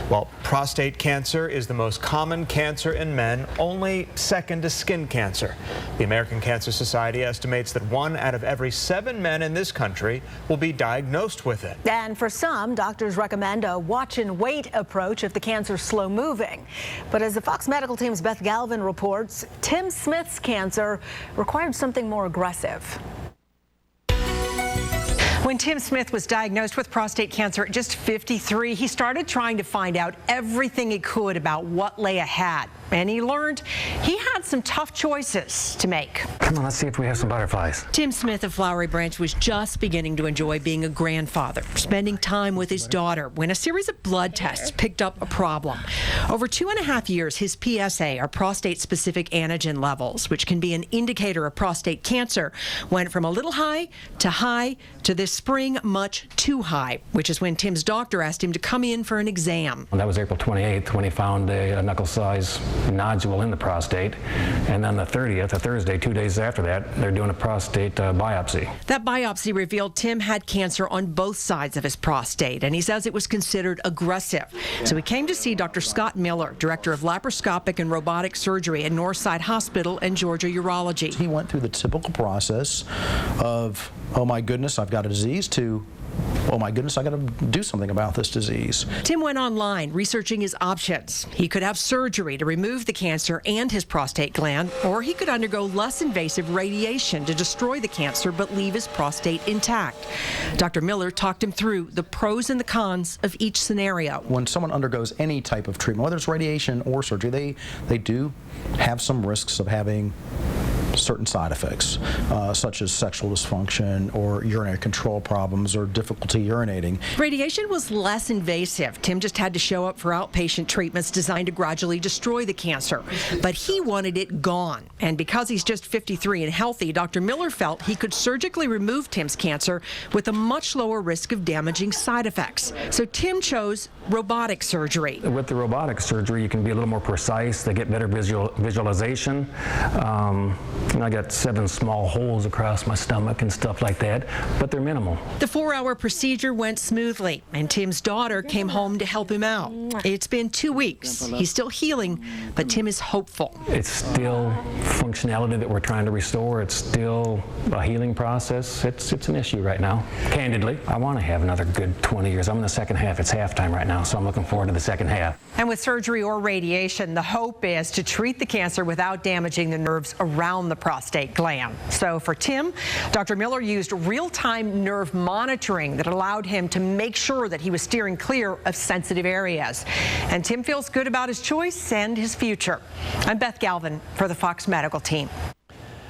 Well, prostate cancer is the most common cancer in men, only second to skin cancer. The American Cancer Society estimates that 1 out of every 7 men in this country will be diagnosed with it. And for some, doctors recommend a watch and wait approach if the cancer's slow moving. But as the Fox Medical Team's Beth Galvin reports, Tim Smith's cancer required something more aggressive. When Tim Smith was diagnosed with prostate cancer at just 53, he started trying to find out everything he could about what lay ahead. And he learned he had some tough choices to make. Come on, let's see if we have some butterflies. Tim Smith of Flowery Branch was just beginning to enjoy being a grandfather, spending time with his daughter, when a series of blood tests picked up a problem. Over 2.5 years, his PSA, or prostate-specific antigen levels, which can be an indicator of prostate cancer, went from a little high to this spring much too high, which is when Tim's doctor asked him to come in for an exam. That was April 28th when he found a knuckle-sized nodule in the prostate, and then the 30th, a Thursday, 2 days after that, they're doing a prostate biopsy. That biopsy revealed Tim had cancer on both sides of his prostate, and he says it was considered aggressive. So he came to see Dr. Scott Miller, director of laparoscopic and robotic surgery at Northside Hospital and Georgia Urology. He went through the typical process of, oh my goodness, I've got a disease, to, oh my goodness, I got to do something about this disease. Tim went online researching his options. He could have surgery to remove the cancer and his prostate gland, or he could undergo less invasive radiation to destroy the cancer but leave his prostate intact. Dr. Miller talked him through the pros and the cons of each scenario. When someone undergoes any type of treatment, whether it's radiation or surgery, they do have some risks of having certain side effects, such as sexual dysfunction or urinary control problems or difficulty urinating. Radiation was less invasive. Tim just had to show up for outpatient treatments designed to gradually destroy the cancer. But he wanted it gone. And because he's just 53 and healthy, Dr. Miller felt he could surgically remove Tim's cancer with a much lower risk of damaging side effects. So Tim chose robotic surgery. With the robotic surgery, you can be a little more precise. They get better visualization. And I got 7 small holes across my stomach and stuff like that, but they're minimal. The 4-hour procedure went smoothly, and Tim's daughter came home to help him out. It's been 2 weeks. He's still healing, but Tim is hopeful. It's still functionality that we're trying to restore. It's still a healing process. It's an issue right now. Candidly, I want to have another good 20 years. I'm in the second half. It's halftime right now, so I'm looking forward to the second half. And with surgery or radiation, the hope is to treat the cancer without damaging the nerves around the prostate gland. So for Tim, Dr. Miller used real-time nerve monitoring that allowed him to make sure that he was steering clear of sensitive areas. And Tim feels good about his choice and his future. I'm Beth Galvin for the Fox Medical Team.